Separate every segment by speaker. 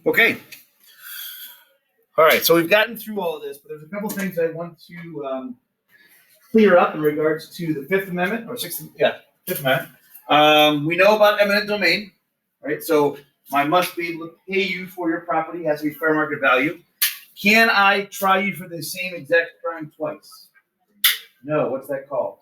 Speaker 1: Okay. All right, so we've gotten through all of this, but there's a couple things I want to clear up in regards to the Fifth Amendment, or Fifth Amendment. We know about eminent domain, right? So I must be able to pay you for your property, has to be fair market value. Can I try you for the same exact crime twice? No. What's that called?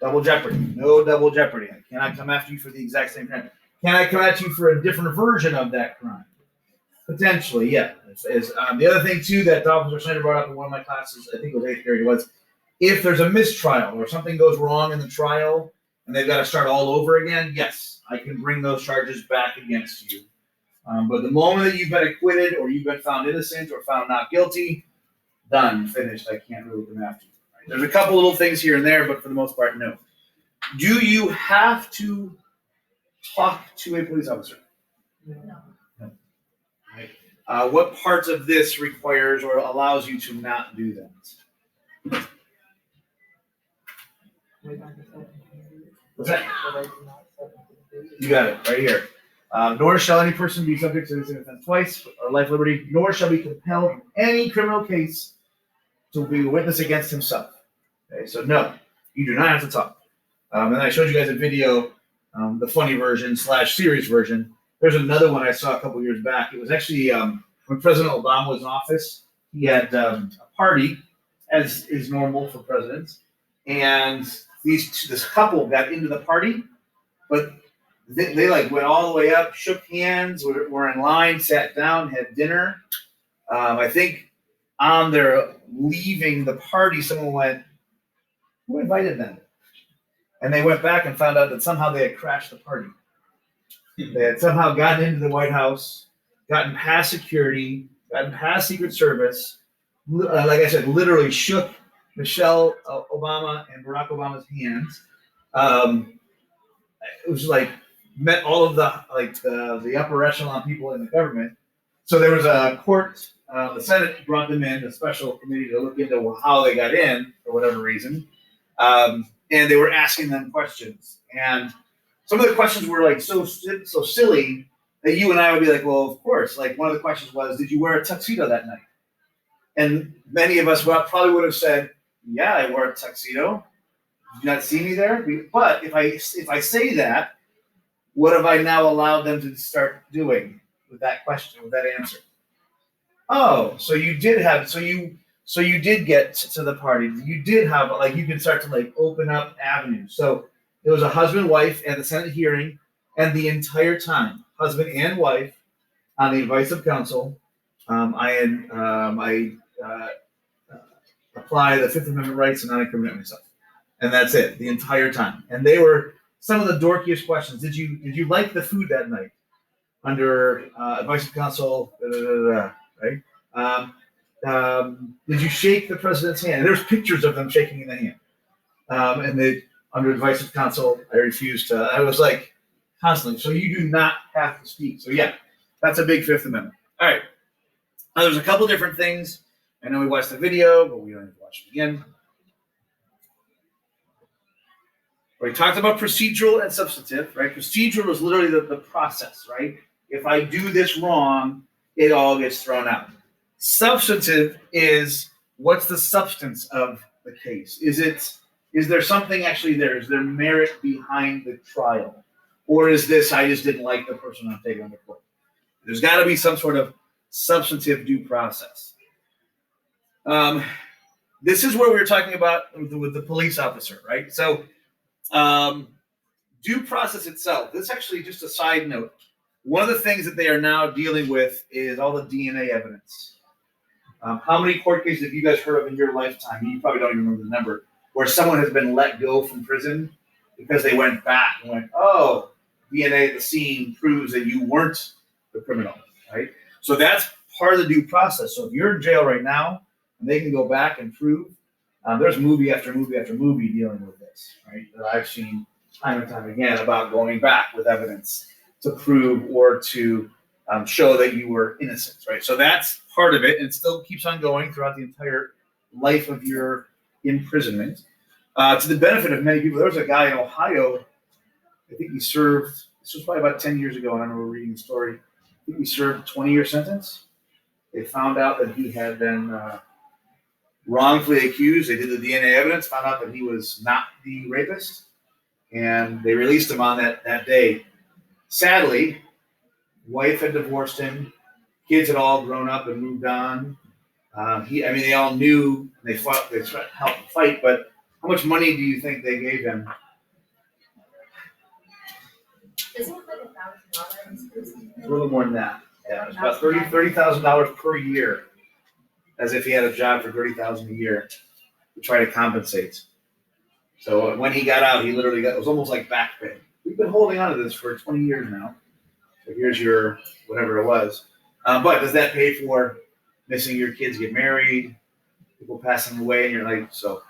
Speaker 1: Double jeopardy. No double jeopardy. I cannot come after you for the exact same crime. Can I come at you for a different version of that crime? Potentially, yeah. The other thing, too, that Officer Schneider brought up in one of my classes, I think it was 8th grade, was if there's a mistrial or something goes wrong in the trial and they've got to start all over again, yes, I can bring those charges back against you. But the moment that you've been acquitted or you've been found innocent or found not guilty, done, finished. I can't really come after you. Right? There's a couple little things here and there, but for the most part, no. Do you have to talk to a police officer?
Speaker 2: No.
Speaker 1: Right. What parts of this requires or allows you to not do that? What's that? You got it right here. Nor shall any person be subject to this offense twice, or life, liberty, nor shall be compelled in any criminal case to be a witness against himself. Okay, so no, you do not have to talk. And I showed you guys a video, the funny version / serious version. There's another one I saw a couple years back. It was actually when President Obama was in office. He had a party, as is normal for presidents, and this couple got into the party, but they like went all the way up, shook hands, were in line, sat down, had dinner. I think on their leaving the party, someone went, "Who invited them?" And they went back and found out that somehow they had crashed the party. They had somehow gotten into the White House, gotten past security, gotten past Secret Service. Like I said, literally shook Michelle Obama and Barack Obama's hands. It was like met all of the upper echelon people in the government. So there was a court. The Senate brought them in, a special committee to look into how they got in for whatever reason. And they were asking them questions. And some of the questions were like so silly that you and I would be like, well, of course. Like one of the questions was, did you wear a tuxedo that night? And many of us probably would have said, yeah, I wore a tuxedo. Did you not see me there? But if I say that, what have I now allowed them to start doing with that question, with that answer? Oh, so you did get to the party. You did have, like, you can start to like open up avenues. So it was a husband, wife at the Senate hearing, and the entire time, husband and wife, on the advice of counsel, I apply the Fifth Amendment rights and not incriminate myself. And that's it, the entire time. And they were some of the dorkiest questions. Did you like the food that night? Under advice of counsel, right? Did you shake the president's hand? And there's pictures of them shaking in the hand. And they, under advice of counsel, I refused to. I was like, constantly. So you do not have to speak. So yeah, that's a big Fifth Amendment. All right. Now there's a couple different things. I know we watched the video, but we don't need to watch it again. We talked about procedural and substantive, right? Procedural is literally the process, right? If I do this wrong, it all gets thrown out. Substantive is what's the substance of the case? Is there something actually there? Is there merit behind the trial? Or is this, I just didn't like the person I'm taking to court? There's got to be some sort of substantive due process. This is where we were talking about with the police officer, right? So due process itself, this is actually just a side note. One of the things that they are now dealing with is all the DNA evidence. How many court cases have you guys heard of in your lifetime? You probably don't even remember the number, where someone has been let go from prison because they went back and went, oh, DNA at the scene proves that you weren't the criminal, right? So that's part of the due process. So if you're in jail right now and they can go back and prove, there's movie after movie after movie dealing with this, right? That I've seen time and time again about going back with evidence to prove or to show that you were innocent, right? So that's part of it, and it still keeps on going throughout the entire life of your imprisonment. To the benefit of many people, there was a guy in Ohio, I think he served this was probably about 10 years ago, and I remember reading the story. I think he served a 20-year sentence. They found out that he had been wrongfully accused. They did the DNA evidence, found out that he was not the rapist, and they released him on that day. Sadly, wife had divorced him. Kids had all grown up and moved on. They all knew they fought. They helped fight, but how much money do you think they gave him?
Speaker 2: Isn't it like $1,000?
Speaker 1: A little more than that. Yeah, it was about $30,000 per year, as if he had a job for $30,000 a year to try to compensate. So when he got out, he literally it was almost like back pay. We've been holding on to this for 20 years now. So here's your whatever it was. But does that pay for missing your kids get married, people passing away, and you're like, so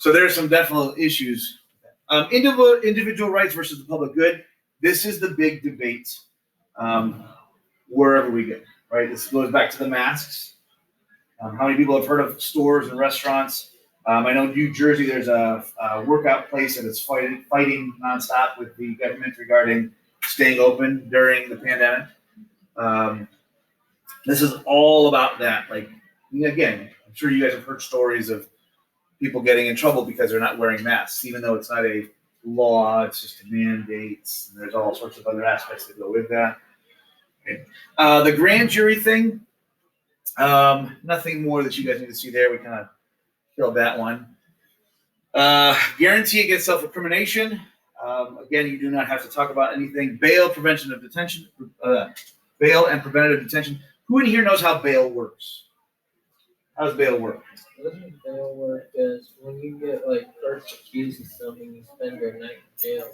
Speaker 1: there's some definite issues. Individual rights versus the public good. This is the big debate wherever we go, right? This goes back to the masks. How many people have heard of stores and restaurants? I know in New Jersey there's a workout place that is fighting nonstop with the government regarding staying open during the pandemic. This is all about that. Like, again, I'm sure you guys have heard stories of people getting in trouble because they're not wearing masks, even though it's not a law, it's just a mandate, and there's all sorts of other aspects that go with that. Okay. The grand jury thing, nothing more that you guys need to see there. We kind of killed that one. Guarantee against self-incrimination. Again, you do not have to talk about anything. Bail, prevention of detention. Bail and preventative detention. Who in here knows how bail works? How does bail work?
Speaker 3: Doesn't bail work is when you get first accused of something, you spend your night in jail.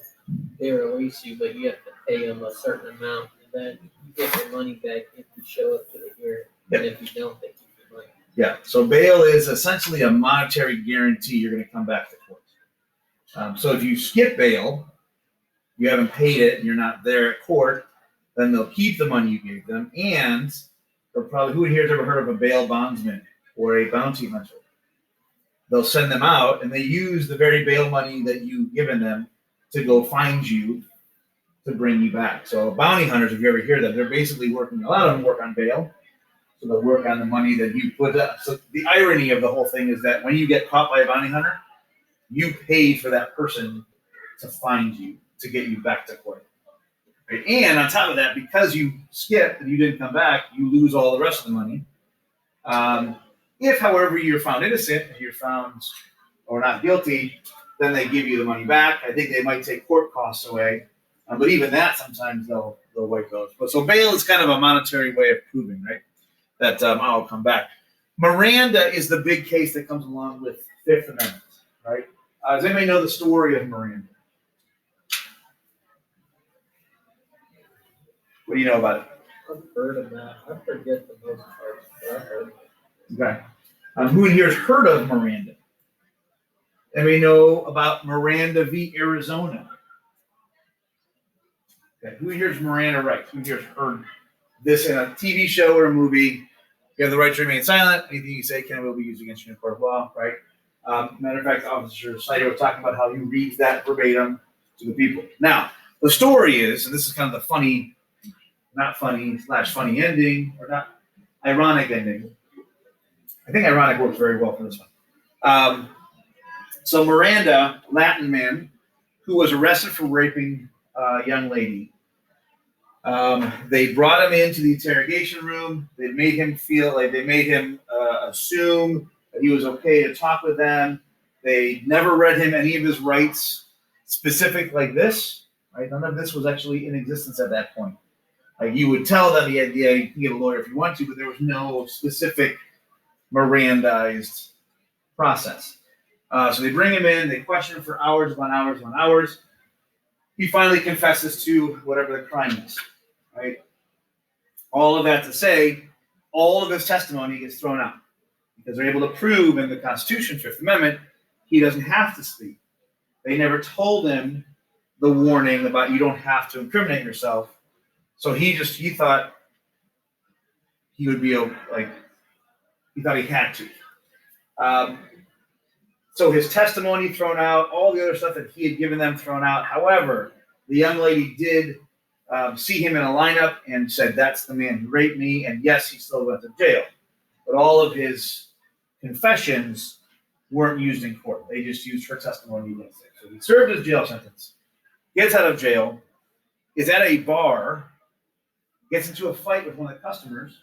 Speaker 3: They release you, but you have to pay them a certain amount, and then you get your money back if you show up to the hearing.
Speaker 1: Yep.
Speaker 3: And if you don't, they keep your money.
Speaker 1: Yeah. So bail is essentially a monetary guarantee you're going to come back to court. So if you skip bail, you haven't paid it, and you're not there at court, then they'll keep the money you gave them, and they'll probably, who in here has ever heard of a bail bondsman or a bounty hunter? They'll send them out, and they use the very bail money that you've given them to go find you to bring you back. So bounty hunters, if you ever hear them, they're basically working, a lot of them work on bail. So they'll work on the money that you put up. So the irony of the whole thing is that when you get caught by a bounty hunter, you pay for that person to find you, to get you back to court. Right? And on top of that, because you skipped and you didn't come back, you lose all the rest of the money. If, however, you're found innocent, if you're found or not guilty, then they give you the money back. I think they might take court costs away, but even that, sometimes they'll wipe those. But so bail is kind of a monetary way of proving, right, that I'll come back. Miranda is the big case that comes along with Fifth Amendment, right? Does anybody know the story of Miranda? What do you know about it?
Speaker 3: I've heard of that. I forget the most parts, but I've heard of it.
Speaker 1: Okay. Who in here has heard of Miranda? Anybody know about Miranda v. Arizona? Okay. Who in here is Miranda rights? Who in here has heard this in a TV show or a movie? You have the right to remain silent. Anything you say can will be used against you in a court of law, right? Matter of fact, Officer Snyder was talking about how he reads that verbatim to the people. Now, the story is, and this is kind of the funny, not funny / funny ending, or not ironic ending. I think ironic works very well for this one. So Miranda, Latin man, who was arrested for raping a young lady, they brought him into the interrogation room. They made him assume that he was okay to talk with them. They never read him any of his rights, specific like this. Right? None of this was actually in existence at that point. Like you would tell them, yeah, you can get a lawyer if you want to, but there was no specific Mirandized process. So they bring him in, they question him for hours upon hours upon hours. He finally confesses to whatever the crime is, right? All of that to say, all of his testimony gets thrown out because they're able to prove in the Constitution, Fifth Amendment, he doesn't have to speak. They never told him the warning about you don't have to incriminate yourself. So he thought he would be like, he thought he had to. So his testimony thrown out, all the other stuff that he had given them thrown out. However, the young lady did see him in a lineup and said, that's the man who raped me. And yes, he still went to jail. But all of his confessions weren't used in court. They just used her testimony against it. So he served his jail sentence, gets out of jail, is at a bar, gets into a fight with one of the customers,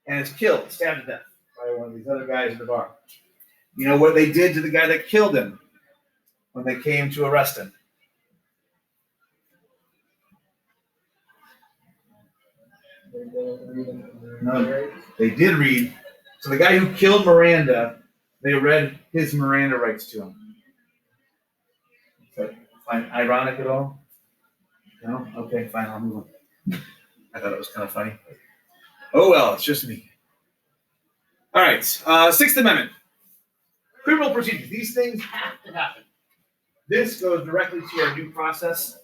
Speaker 1: and is killed, stabbed to death by one of these other guys in the bar. You know what they did to the guy that killed him when they came to arrest him? No, they did read. So the guy who killed Miranda, they read his Miranda rights to him. Is that find ironic at all? No? Okay, fine, I'll move on. I thought it was kind of funny. Oh well, it's just me. All right, Sixth Amendment. Criminal procedures. These things have to happen. This goes directly to our due process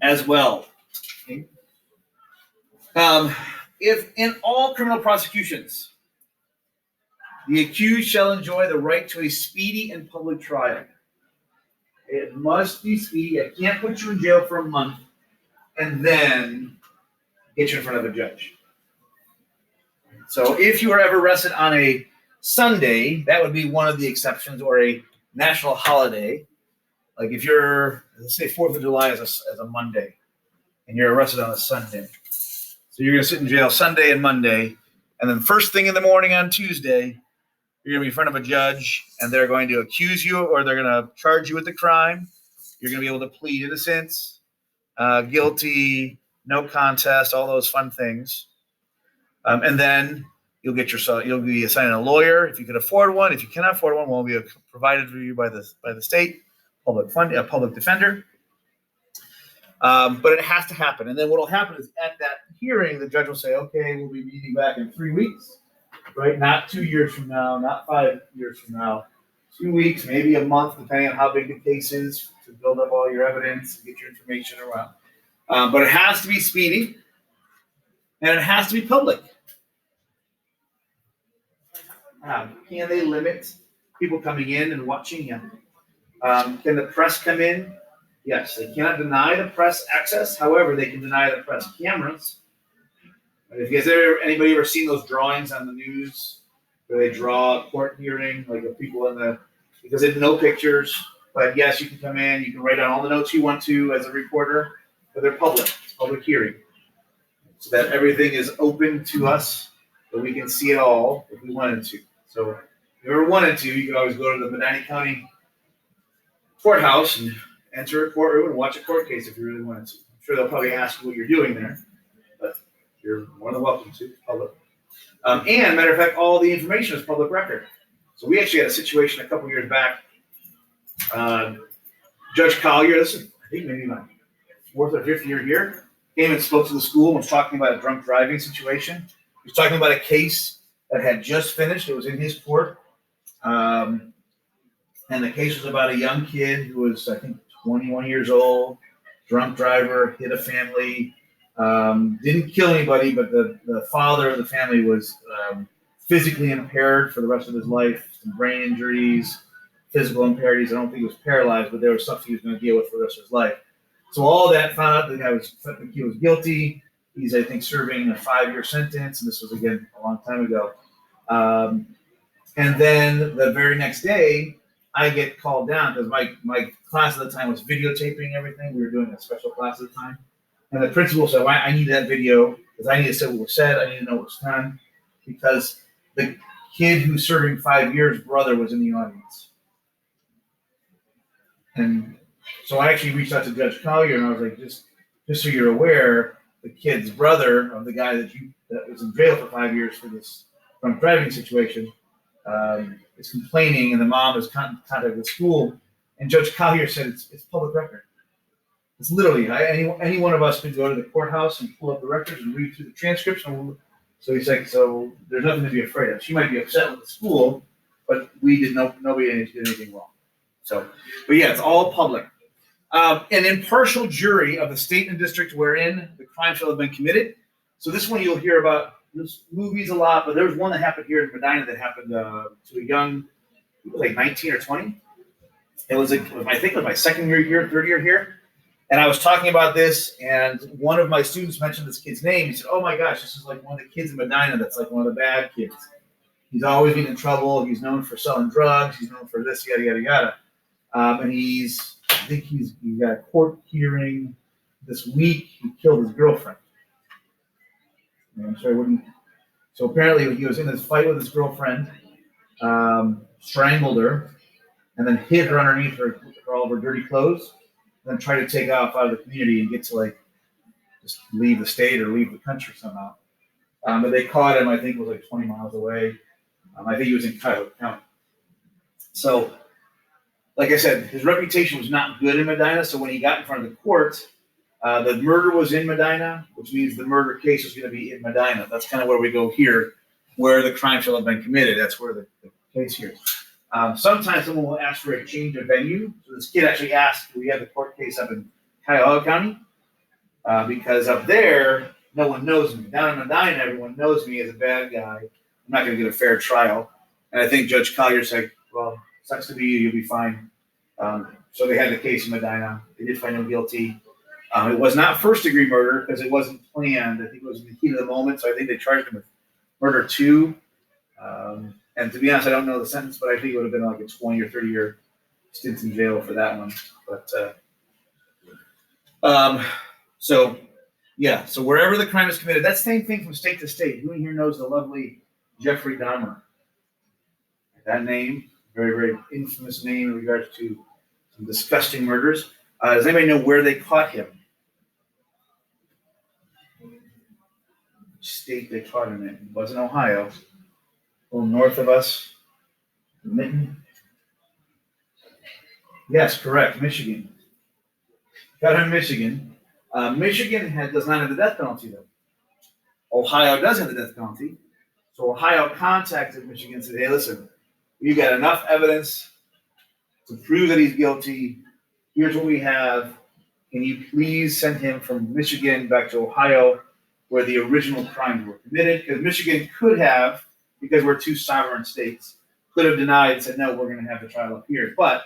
Speaker 1: as well. Okay. If in all criminal prosecutions, the accused shall enjoy the right to a speedy and public trial. It must be speedy. I can't put you in jail for a month and then get you in front of a judge. So if you are ever arrested on a Sunday, that would be one of the exceptions, or a national holiday. Like if you're, let's say 4th of July as a Monday, and you're arrested on a Sunday. So you're going to sit in jail Sunday and Monday, and then first thing in the morning on Tuesday, you're going to be in front of a judge, and they're going to accuse you, or they're going to charge you with the crime. You're going to be able to plead innocence, guilty, no contest, all those fun things. And then you'll be assigned a lawyer if you can afford one. If you cannot afford one, will be provided for you by the state public defender. But it has to happen. And then what will happen is at that hearing, the judge will say, okay, we'll be meeting back in 3 weeks, right? Not 2 years from now, not 5 years from now, 2 weeks, maybe a month, depending on how big the case is, to build up all your evidence and get your information around. But it has to be speedy, and it has to be public. Can they limit people coming in and watching? Yeah. Can the press come in? Yes. They cannot deny the press access. However, they can deny the press cameras. If you guys anybody ever seen those drawings on the news where they draw a court hearing, like the people because there's no pictures, but yes, you can come in, you can write down all the notes you want to as a reporter, but they're public. It's public hearing. So that everything is open to us, that we can see it all if we wanted to. So if you ever wanted to, you could always go to the Medina County courthouse and enter a courtroom and watch a court case if you really wanted to. I'm sure they'll probably ask you what you're doing there, but you're more than welcome to. Public. And matter of fact, all the information is public record. So we actually had a situation a couple years back. Judge Collier, this is I think maybe my 4th or 5th year here, came and spoke to the school and was talking about a drunk driving situation. He was talking about a case that had just finished. It was in his court. And the case was about a young kid who was, I think, 21 years old, drunk driver, hit a family, didn't kill anybody, but the father of the family was physically impaired for the rest of his life, some brain injuries, physical impairments. I don't think he was paralyzed, but there was stuff he was going to deal with for the rest of his life. So all that, found out the he was guilty. He's, I think, serving a 5-year sentence, and this was, again, a long time ago. And then the very next day, I get called down because my class at the time was videotaping everything. We were doing a special class at the time. And the principal said, well, I need that video because I need to say what was said. I need to know what was done because the kid who's serving 5 years' brother was in the audience. And so I actually reached out to Judge Collier and I was like, just so you're aware, the kid's brother of the guy that was in jail for 5 years for this drunk driving situation is complaining, and the mom has contacted the school. And Judge Collier said it's public record. It's literally any one of us could go to the courthouse and pull up the records and read through the transcripts. So he's like, so there's nothing to be afraid of. She might be upset with the school, but nobody did anything wrong. So, but yeah, it's all public. An impartial jury of the state and district wherein the crime shall have been committed. So this one you'll hear about. There's movies a lot, but there was one that happened here in Medina that happened to a young, like 19 or 20. I think it was my second year here, third year here. And I was talking about this, and one of my students mentioned this kid's name. He said, "Oh my gosh, this is like one of the kids in Medina that's like one of the bad kids. He's always been in trouble. He's known for selling drugs. He's known for this, yada, yada, yada." And I think he's got a court hearing this week. He killed his girlfriend. I'm sorry, so apparently he was in this fight with his girlfriend, strangled her, and then hid her underneath her all of her dirty clothes, and then tried to take off out of the community and get to like just leave the state or leave the country somehow. But they caught him, I think it was like 20 miles away. I think he was in Cuyahoga County. So, like I said, his reputation was not good in Medina. So when he got in front of the court, the murder was in Medina, which means the murder case was going to be in Medina. That's kind of where we go here, where the crime shall have been committed. That's where the case here is. Sometimes someone will ask for a change of venue. So this kid actually asked, we have the court case up in Cuyahoga County, because up there, no one knows me. Down in Medina, everyone knows me as a bad guy. I'm not going to get a fair trial. And I think Judge Collier said, well, sucks to be you, you'll be fine. So they had the case in Medina. They did find him guilty. It was not first-degree murder because it wasn't planned. I think it was in the heat of the moment, so I think they charged him with murder 2. And to be honest, I don't know the sentence, but I think it would have been like a 20 or 30-year stint in jail for that one. But so wherever the crime is committed, that's the same thing from state to state. Who in here knows the lovely Jeffrey Dahmer? That name, very, very infamous name in regards to some disgusting murders. Does anybody know where they caught him? State they caught him in. It wasn't Ohio. A little north of us. Minton. Yes, correct. Michigan. Got him in Michigan. Michigan does not have the death penalty, though. Ohio does have the death penalty. So Ohio contacted Michigan and said, hey, listen, we've got enough evidence to prove that he's guilty. Here's what we have. Can you please send him from Michigan back to Ohio where the original crimes were committed? Because Michigan could have, because we're 2 sovereign states, could have denied and said, no, we're going to have the trial up here. But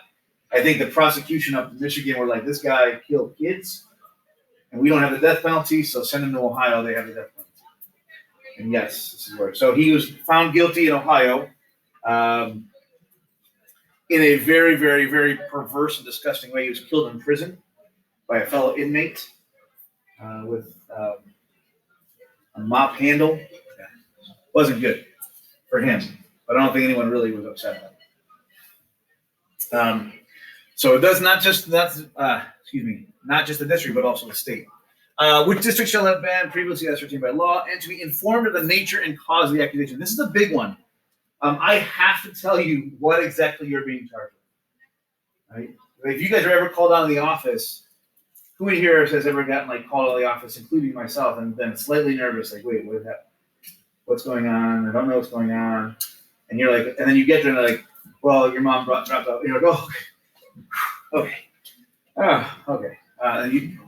Speaker 1: I think the prosecution up in Michigan were like, this guy killed kids, and we don't have the death penalty, so send him to Ohio. They have the death penalty. And yes, this is where. So he was found guilty in Ohio in a very, very, very perverse and disgusting way. He was killed in prison by a fellow inmate with a mop handle. Wasn't good for him, but I don't think anyone really was upset about it. So it does not just not just the district, but also the state. Which district shall have been previously ascertained by law, and to be informed of the nature and cause of the accusation. This is a big one. I have to tell you what exactly you're being charged with. Right? If you guys are ever called out of the office, who in here has ever gotten like called out of the office, including myself, and been slightly nervous, like, wait, what is that? What's going on? I don't know what's going on. And you're like, and then you get there and they're like, well, your mom dropped out. You're like, oh, okay. Okay.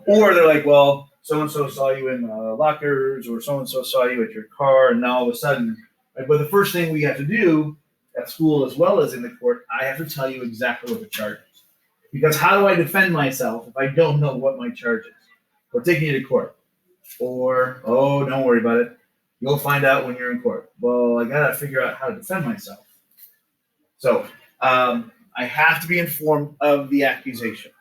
Speaker 1: Or they're like, well, so-and-so saw you in lockers, or so-and-so saw you at your car, and now all of a sudden, right? But the first thing we have to do at school as well as in the court, I have to tell you exactly what the charge is. Because how do I defend myself if I don't know what my charge is? We're taking you to court. Or, oh, don't worry about it. You'll find out when you're in court. Well, I got to figure out how to defend myself. So I have to be informed of the accusation.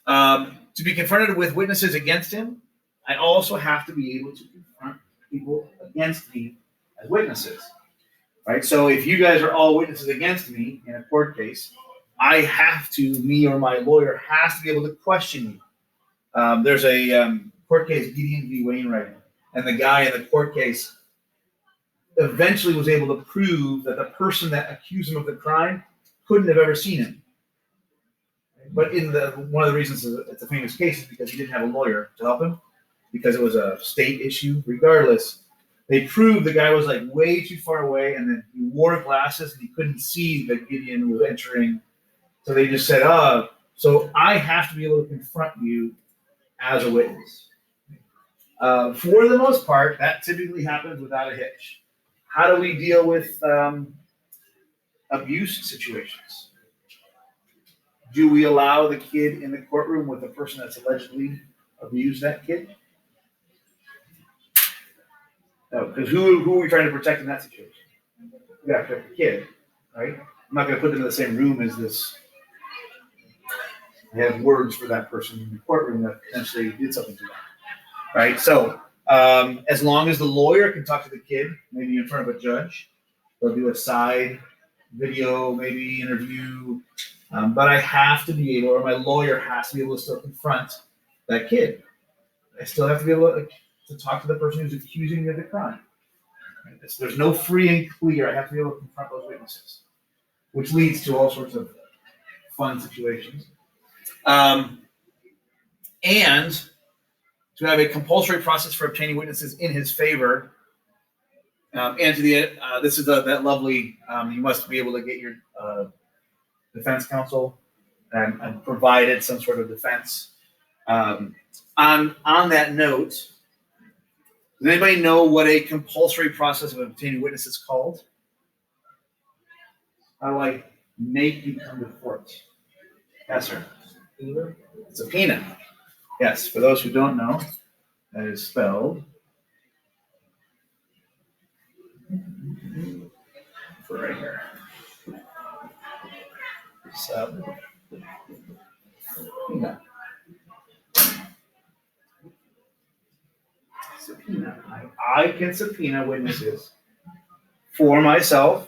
Speaker 1: To be confronted with witnesses against him, I also have to be able to confront people against me as witnesses. Right? So if you guys are all witnesses against me in a court case, I have to, me or my lawyer has to be able to question you. There's a court case, Gideon v. Wainwright, and the guy in the court case eventually was able to prove that the person that accused him of the crime couldn't have ever seen him. But one of the reasons it's a famous case is because he didn't have a lawyer to help him, because it was a state issue. Regardless, they proved the guy was like way too far away, and then he wore glasses and he couldn't see that Gideon was entering. So they just said, so I have to be able to confront you as a witness. For the most part, that typically happens without a hitch. How do we deal with abuse situations? Do we allow the kid in the courtroom with the person that's allegedly abused that kid? No, because who are we trying to protect in that situation? We gotta protect the kid, right? I'm not gonna put them in the same room as this. I have words for that person in the courtroom that potentially did something to them, right? So, as long as the lawyer can talk to the kid, maybe in front of a judge, they'll do a side video, maybe interview, but I have to be able, or my lawyer has to be able to still confront that kid. I still have to be able to talk to the person who's accusing me of the crime. Right? There's no free and clear. I have to be able to confront those witnesses, which leads to all sorts of fun situations. And to have a compulsory process for obtaining witnesses in his favor. And to the this is that lovely. You must be able to get your defense counsel and provided some sort of defense. On that note, does anybody know what a compulsory process of obtaining witnesses is called? How do I make you come to court? Yes, sir. Subpoena. Yes, for those who don't know, that is spelled for right here. Subpoena. Subpoena. I can subpoena witnesses for myself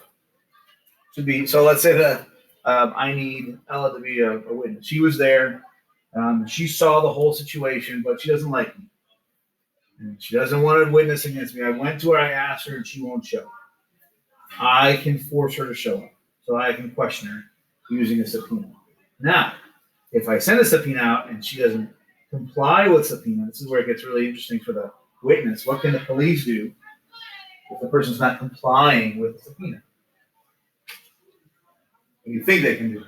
Speaker 1: to be. So let's say that I need Ella to be a witness. She was there. She saw the whole situation, but she doesn't like me. And she doesn't want to witness against me. I went to her, I asked her, and she won't show. I can force her to show up. So I can question her using a subpoena. Now, if I send a subpoena out and she doesn't comply with subpoena, this is where it gets really interesting for the witness. What can the police do if the person's not complying with the subpoena? What do you think they can do?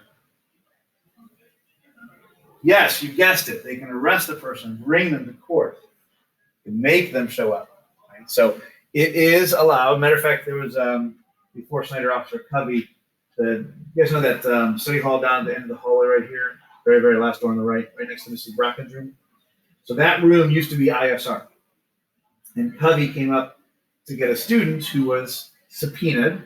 Speaker 1: Yes, you guessed it. They can arrest the person, bring them to court, and make them show up. Right? So it is allowed. Matter of fact, there was before Snyder Officer Covey. You guys know that study hall down at the end of the hallway right here, very, very last door on the right next to Mrs. Bracken's room. So that room used to be ISR. And Covey came up to get a student who was subpoenaed.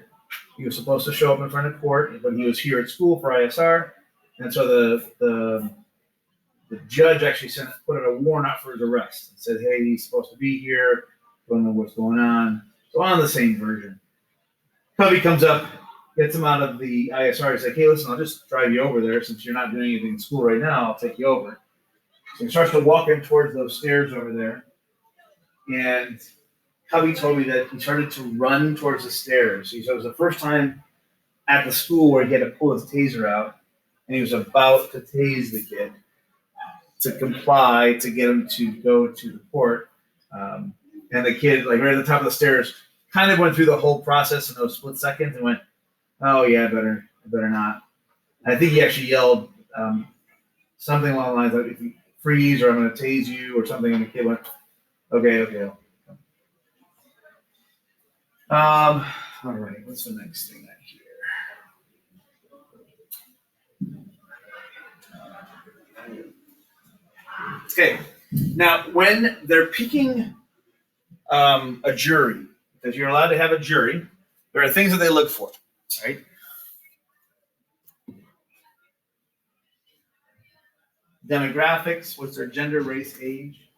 Speaker 1: He was supposed to show up in front of court, but he was here at school for ISR. And so the judge actually put out a warrant out for his arrest and said, hey, he's supposed to be here. Don't know what's going on. So on the same version. Covey comes up, gets him out of the ISR. He's like, hey, listen, I'll just drive you over there. Since you're not doing anything in school right now, I'll take you over. So he starts to walk in towards those stairs over there. And Covey told me that he started to run towards the stairs. He said it was the first time at the school where he had to pull his taser out. And he was about to tase the kid to comply, to get him to go to the court. And the kid, like right at the top of the stairs, kind of went through the whole process in those split seconds and went, oh yeah, I better not. I think he actually yelled something along the lines of, if you freeze or I'm going to tase you or something, and the kid went, okay. All right, what's the next thing I hear? Okay, now when they're picking a jury, because you're allowed to have a jury, there are things that they look for, right? Demographics, what's their gender, race, age.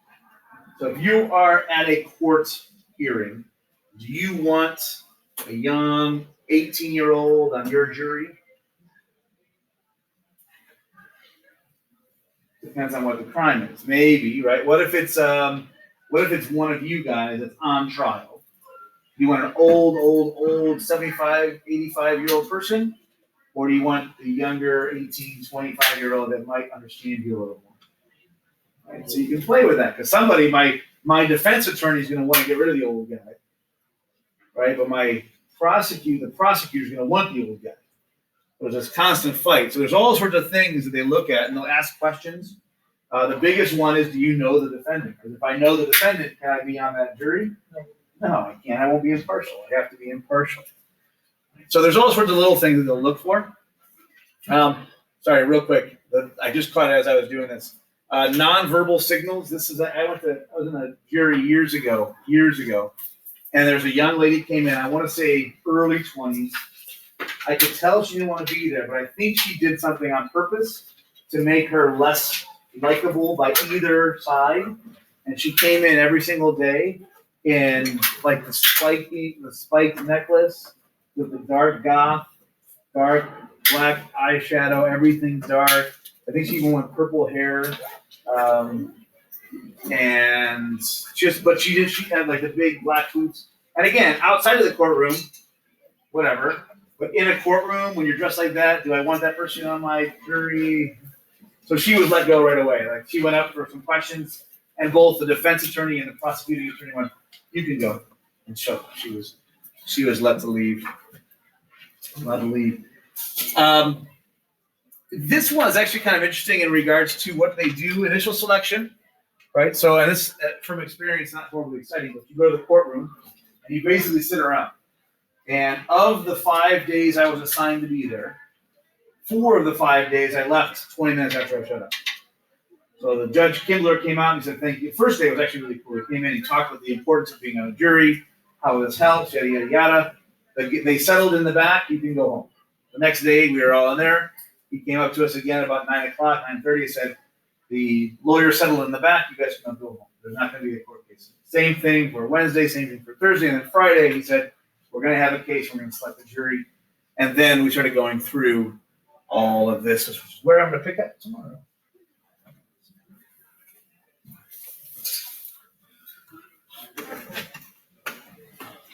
Speaker 1: So if you are at a court hearing, do you want a young 18-year-old on your jury? Depends on what the crime is. Maybe, right? What if it's one of you guys that's on trial? Do you want an old 75, 85-year-old person? Or do you want the younger 18, 25-year-old that might understand you a little more? Right? So you can play with that. Because somebody, my defense attorney is going to want to get rid of the old guy. Right? But the prosecutor is going to want the old guy. There's this constant fight. So there's all sorts of things that they look at, and they'll ask questions. The biggest one is, do you know the defendant? Because if I know the defendant, can I be on that jury? No, I can't. I won't be impartial. I have to be impartial. So there's all sorts of little things that they'll look for. Sorry, real quick. I just caught it as I was doing this. Nonverbal signals. I was in a jury years ago, and there's a young lady came in. I want to say early 20s. I could tell she didn't want to be there, but I think she did something on purpose to make her less likable by either side. And she came in every single day in like the spiked necklace with the dark black eyeshadow, everything dark. I think she even went purple hair. And she had like the big black boots. And again, outside of the courtroom, whatever. But in a courtroom, when you're dressed like that, do I want that person on my jury? So she was let go right away. Like she went up for some questions, and both the defense attorney and the prosecuting attorney went, "You can go." And so she was let to leave. This one is actually kind of interesting in regards to what they do initial selection, right? So, and this from experience, not horribly exciting, but you go to the courtroom and you basically sit around. And of the 5 days I was assigned to be there, 4 of the 5 days I left 20 minutes after I showed up. So the judge Kindler came out and he said, "Thank you." First day was actually really cool. He came in, he talked about the importance of being on a jury, how this helps, yada, yada, yada. They settled in the back, you can go home. The next day we were all in there. He came up to us again about 9 o'clock, 9:30, said, "The lawyer settled in the back, you guys can go home. There's not going to be a court case." Same thing for Wednesday, same thing for Thursday, and then Friday he said, "We're going to have a case, we're going to select a jury." And then we started going through all of this, which is where I'm going to pick up tomorrow.